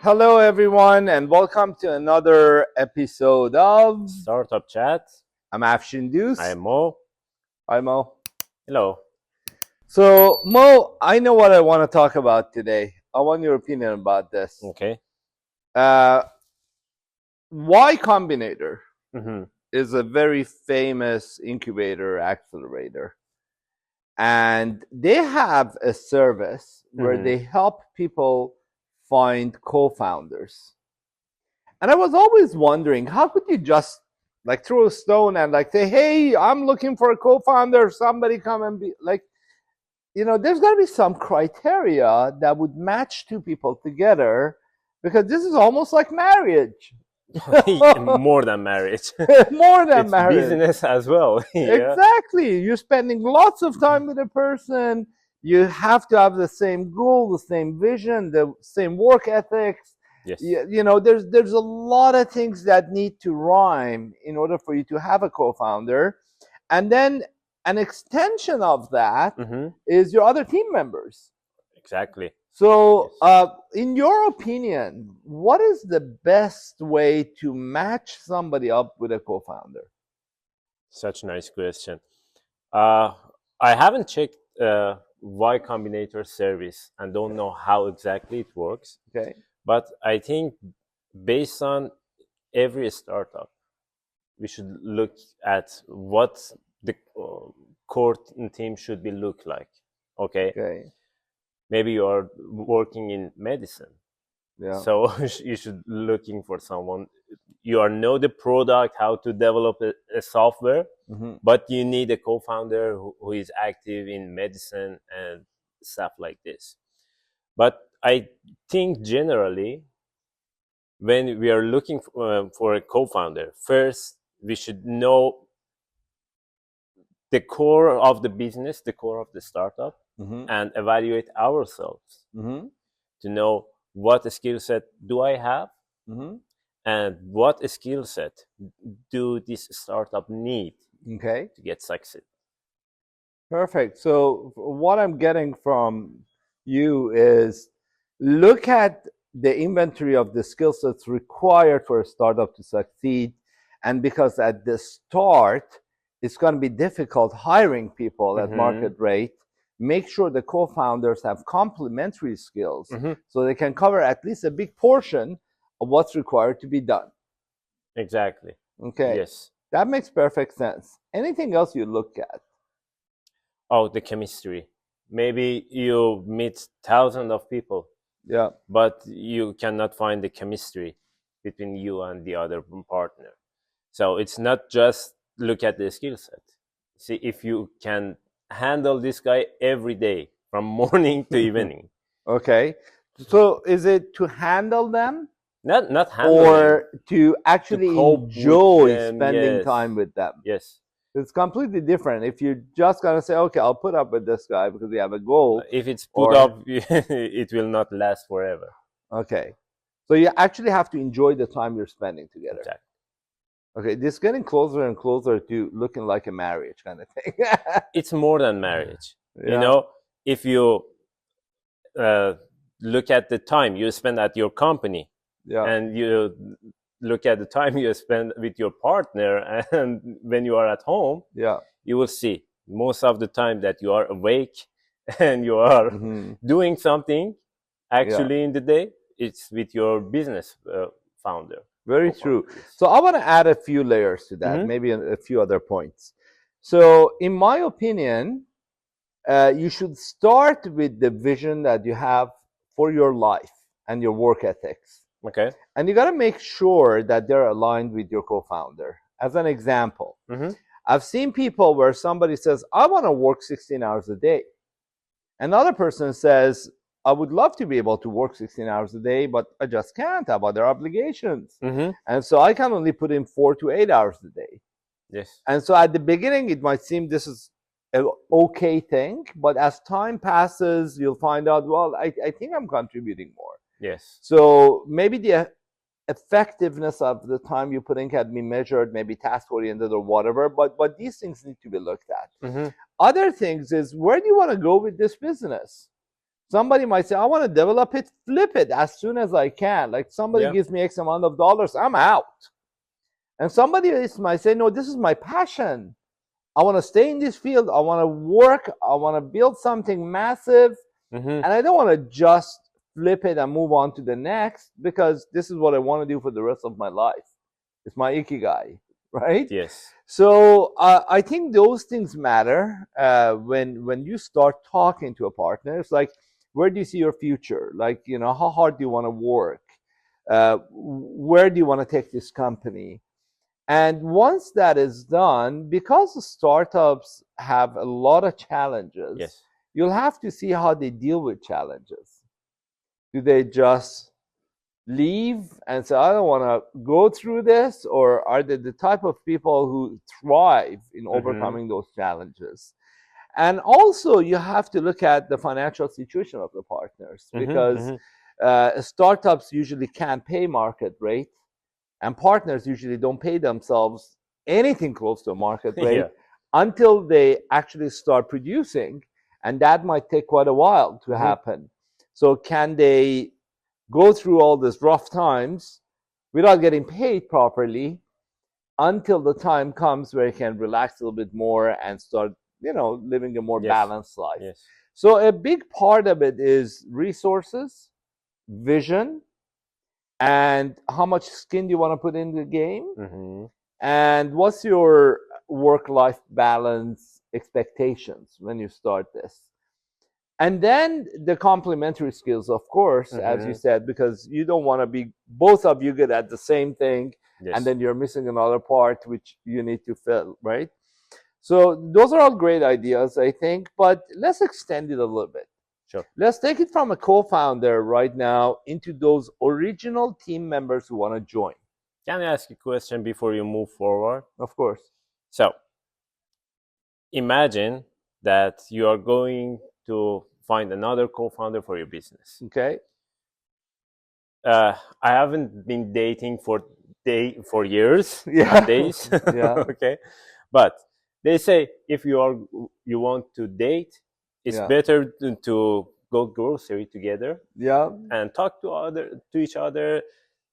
Hello, everyone, and welcome to another episode of Startup Chat. I'm Afshin Deuce. I am Mo. Hi, Mo. Hello. So, Mo, I know what I want to talk about today. I want your opinion about this. Okay. Y Combinator Mm-hmm. is a very famous incubator accelerator. And they have a service where they help people find co-founders. And I was always wondering, how could you just like throw a stone and like say, hey, I'm looking for a co-founder, somebody come and be like, there's got to be some criteria that would match two people together, because this is almost like marriage. More than marriage. More than it's marriage. Business as well. Yeah. Exactly. You're spending lots of time with a person. You have to have the same goal, the same vision, the same work ethics. Yes. There's a lot of things that need to rhyme in order for you to have a co-founder. And then an extension of that is your other team members. Exactly. So, in your opinion, what is the best way to match somebody up with a co-founder? Such a nice question. I haven't checked Y Combinator service and don't know how exactly it works. Okay. But I think based on every startup, we should look at what the core team should be look like. Okay. Maybe you are working in medicine. Yeah. So you should looking for someone. You know the product, how to develop a software, but you need a co-founder who is active in medicine and stuff like this. But I think generally, when we are looking for a co-founder, first we should know the core of the business, the core of the startup, and evaluate ourselves to know what skill set do I have, and what skill set do this startup need to get success. Perfect. So what I'm getting from you is look at the inventory of the skill sets required for a startup to succeed. And because at the start, it's going to be difficult hiring people at market rate, make sure the co-founders have complementary skills so they can cover at least a big portion of what's required to be done. Exactly. Okay. Yes. That makes perfect sense. Anything else you look at? Oh, the chemistry. Maybe you meet thousands of people. Yeah. But you cannot find the chemistry between you and the other partner. So it's not just look at the skill set. See if you can handle this guy every day from morning to evening. Okay. So is it to handle them? Not handle or them, to actually to enjoy them, spending yes. time with them? Yes. It's completely different. If you're just going to say, okay, I'll put up with this guy because we have a goal. If it's put up, it will not last forever. Okay. So you actually have to enjoy the time you're spending together. Exactly. Okay, this is getting closer and closer to looking like a marriage kind of thing. It's more than marriage. Yeah. If you look at the time you spend at your company, and you look at the time you spend with your partner, and when you are at home, you will see most of the time that you are awake and you are doing something actually in the day, it's with your business founder. Very true. So I want to add a few layers to that, maybe a few other points. So in my opinion, you should start with the vision that you have for your life and your work ethics. Okay. And you got to make sure that they're aligned with your co-founder. As an example, I've seen people where somebody says, I want to work 16 hours a day. Another person says, I would love to be able to work 16 hours a day, but I just can't. I have other obligations. And so I can only put in 4 to 8 hours a day. Yes. And so at the beginning, it might seem this is an okay thing, but as time passes, you'll find out, well, I think I'm contributing more. Yes. So maybe the effectiveness of the time you put in can be measured, maybe task-oriented or whatever, but these things need to be looked at. Other things is, where do you want to go with this business? Somebody might say, I want to develop it, flip it as soon as I can. Like somebody Yeah. gives me X amount of dollars, I'm out. And somebody else might say, no, this is my passion. I want to stay in this field. I want to work. I want to build something massive. Mm-hmm. And I don't want to just flip it and move on to the next, because this is what I want to do for the rest of my life. It's my ikigai, right? Yes. So I think those things matter when you start talking to a partner. It's like, where do you see your future? Like, how hard do you want to work? Where do you want to take this company? And once that is done, because the startups have a lot of challenges, Yes. you'll have to see how they deal with challenges. Do they just leave and say, I don't want to go through this? Or are they the type of people who thrive in overcoming those challenges? And also, you have to look at the financial situation of the partners, because startups usually can't pay market rate, and partners usually don't pay themselves anything close to a market rate Yeah. until they actually start producing, and that might take quite a while to happen. So can they go through all these rough times without getting paid properly until the time comes where you can relax a little bit more and start, living a more Yes. balanced life? Yes. So a big part of it is resources, vision, and how much skin do you want to put in the game, and what's your work-life balance expectations when you start this. And then the complementary skills, of course, as you said, because you don't want to be both of you good at the same thing, Yes. and then you're missing another part which you need to fill, right? So those are all great ideas, I think, but let's extend it a little bit. Sure. Let's take it from a co-founder right now into those original team members who want to join. Can I ask you a question before you move forward? Of course. So, imagine that you are going to find another co-founder for your business. Okay. I haven't been dating for years, Yeah. days. Yeah. Okay, but they say if you want to date, it's better to go grocery together. Yeah. And talk to each other.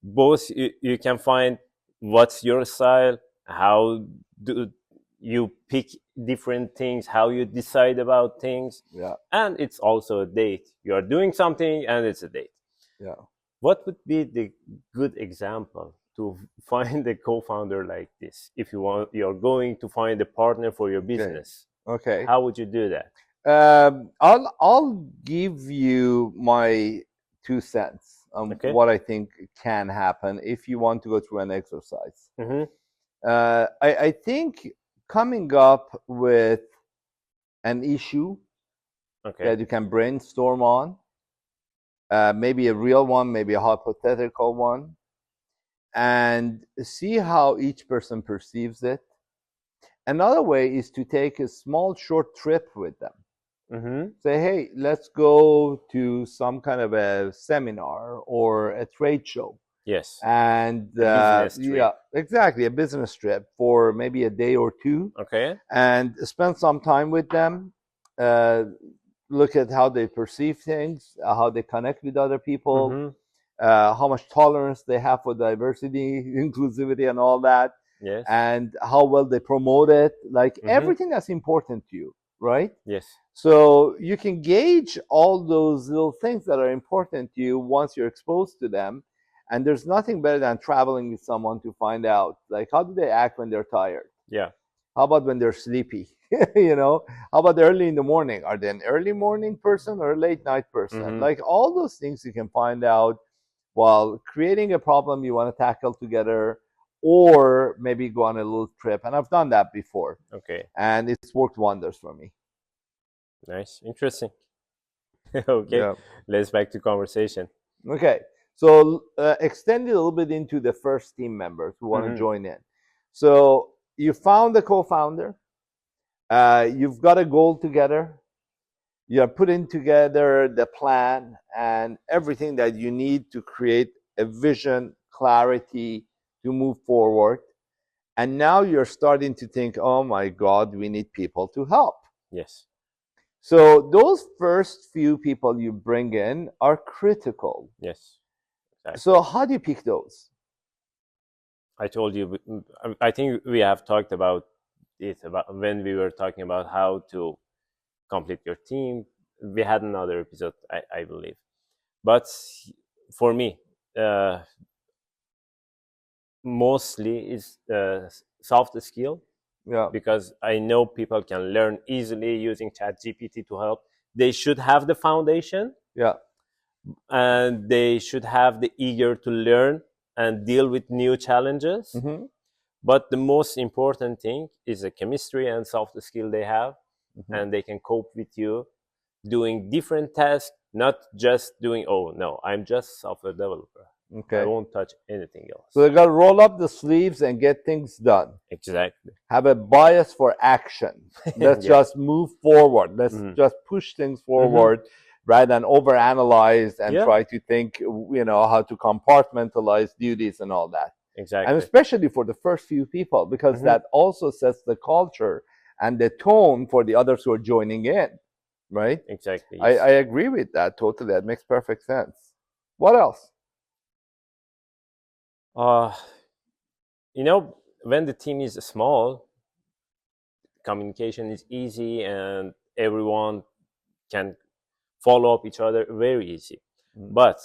Both you can find what's your style, how do you pick different things, how you decide about things. Yeah. And it's also a date. You are doing something and it's a date. Yeah. What would be the good example to find a co-founder like this? If you're going to find a partner for your business. Okay. How would you do that? I'll give you my 2 cents on what I think can happen if you want to go through an exercise. I think coming up with an issue that you can brainstorm on, maybe a real one, maybe a hypothetical one, and see how each person perceives it. Another way is to take a small short trip with them. Say, hey, let's go to some kind of a seminar or a trade show. Yes. And business trip. Yeah, exactly, a business trip for maybe a day or two. Okay. And spend some time with them. Look at how they perceive things, how they connect with other people, how much tolerance they have for diversity, inclusivity, and all that. Yes. And how well they promote it, like everything that's important to you, right? Yes. So you can gauge all those little things that are important to you once you're exposed to them. And there's nothing better than traveling with someone to find out, like, how do they act when they're tired? Yeah. How about when they're sleepy? How about early in the morning? Are they an early morning person or a late night person? Like all those things you can find out while creating a problem you want to tackle together, or maybe go on a little trip. And I've done that before. Okay. And it's worked wonders for me. Nice. Interesting. Okay. Yeah. Let's back to conversation. Okay. So extend it a little bit into the first team members who want to join in. So you found the co-founder. You've got a goal together. You're putting together the plan and everything that you need to create a vision, clarity to move forward. And now you're starting to think, oh my God, we need people to help. Yes. So those first few people you bring in are critical. Yes, exactly. So how do you pick those? I told you. I think we have talked about it about when we were talking about how to complete your team. We had another episode, I believe. But for me, mostly is soft skill, Yeah. because I know people can learn easily using ChatGPT to help. They should have the foundation, Yeah. and they should have the eager to learn and deal with new challenges. Mm-hmm. But the most important thing is the chemistry and soft skill they have, Mm-hmm. and they can cope with you doing different tasks, not just doing, oh no, I'm just software developer. Okay. I won't touch anything else. So they got to roll up the sleeves and get things done. Exactly. Have a bias for action. Let's Yeah. just move forward. Let's Mhm. just push things forward rather than overanalyze and Yeah. try to think, how to compartmentalize duties and all that. Exactly. And especially for the first few people, because Mhm. that also sets the culture and the tone for the others who are joining in, right? Exactly. I Yes. agree with that totally. That makes perfect sense. What else? When the team is small, communication is easy and everyone can follow up each other very easy. Mm. But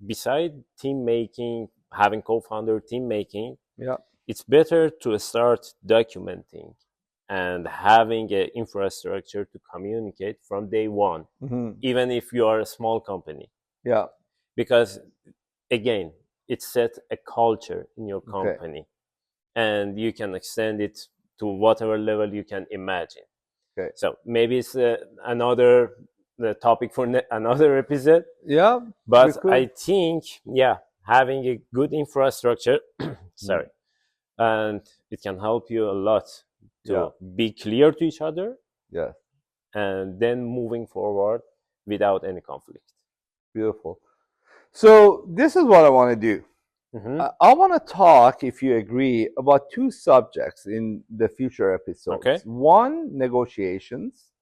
beside team making, having co-founder team making, Yeah. it's better to start documenting and having an infrastructure to communicate from day one, Mm-hmm. even if you are a small company. Yeah. Because again, it sets a culture in your Okay. company, and you can extend it to whatever level you can imagine. Okay. So maybe it's another topic for another episode. Yeah. But I think, having a good infrastructure, sorry, and it can help you a lot to be clear to each other. Yeah. And then moving forward without any conflict. Beautiful. So this is what I want to do. Mm-hmm. I want to talk, if you agree, about two subjects in the future episodes. Okay. One, negotiations.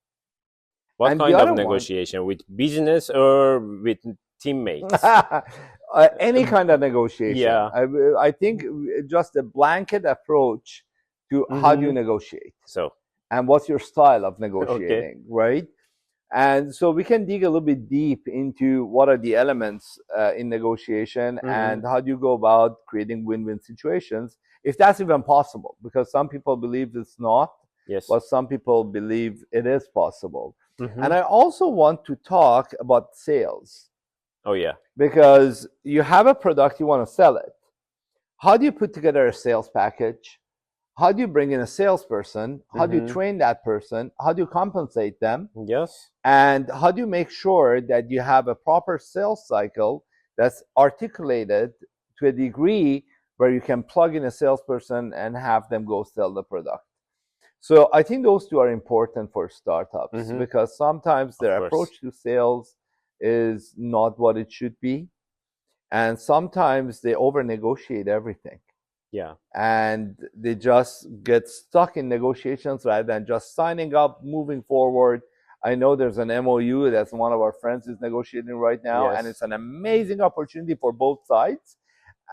What and kind the of other negotiation? With business or with teammates? Any kind of negotiation. Yeah. I think just a blanket approach to how do you negotiate. So, and what's your style of negotiating, right? And so we can dig a little bit deep into what are the elements in negotiation and how do you go about creating win-win situations, if that's even possible, because some people believe it's not, yes. but some people believe it is possible. And I also want to talk about sales. Oh, yeah. Because you have a product, you want to sell it. How do you put together a sales package? How do you bring in a salesperson? How do you train that person? How do you compensate them? Yes. And how do you make sure that you have a proper sales cycle that's articulated to a degree where you can plug in a salesperson and have them go sell the product? So I think those two are important for startups because sometimes their approach to sales is not what it should be. And sometimes they over negotiate everything. Yeah. And they just get stuck in negotiations rather than just signing up, moving forward. I know there's an MOU that's one of our friends is negotiating right now, and it's an amazing opportunity for both sides.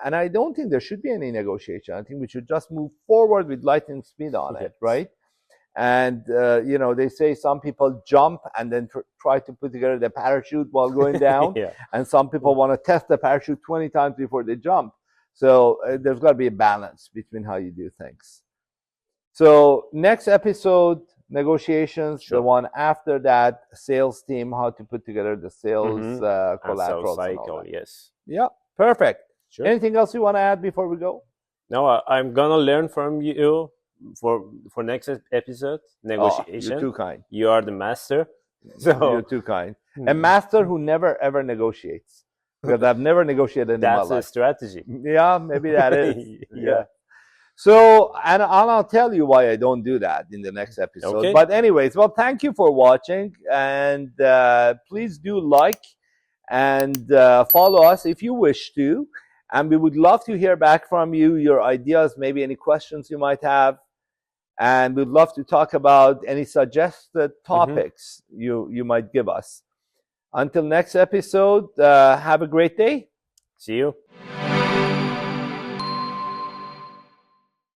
And I don't think there should be any negotiation. I think we should just move forward with lightning speed on it, right? And they say some people jump and then try to put together the parachute while going down, and some people want to test the parachute 20 times before they jump. So there's got to be a balance between how you do things. So next episode, negotiations. Sure. The one after that, sales team, how to put together the sales collateral cycle. Yes. Yeah, perfect. Sure. Anything else you want to add before we go? No, I'm gonna learn from you for next episode. Negotiation. You're too kind. You are the master. So you're too kind. A master who never ever negotiates. Because I've never negotiated in my life. That's a strategy. Yeah, maybe that is. Yeah. So, and I'll tell you why I don't do that in the next episode. Okay. But anyways, well, thank you for watching. And please do like and follow us if you wish to. And we would love to hear back from you, your ideas, maybe any questions you might have. And we'd love to talk about any suggested topics you might give us. Until next episode, have a great day. See you.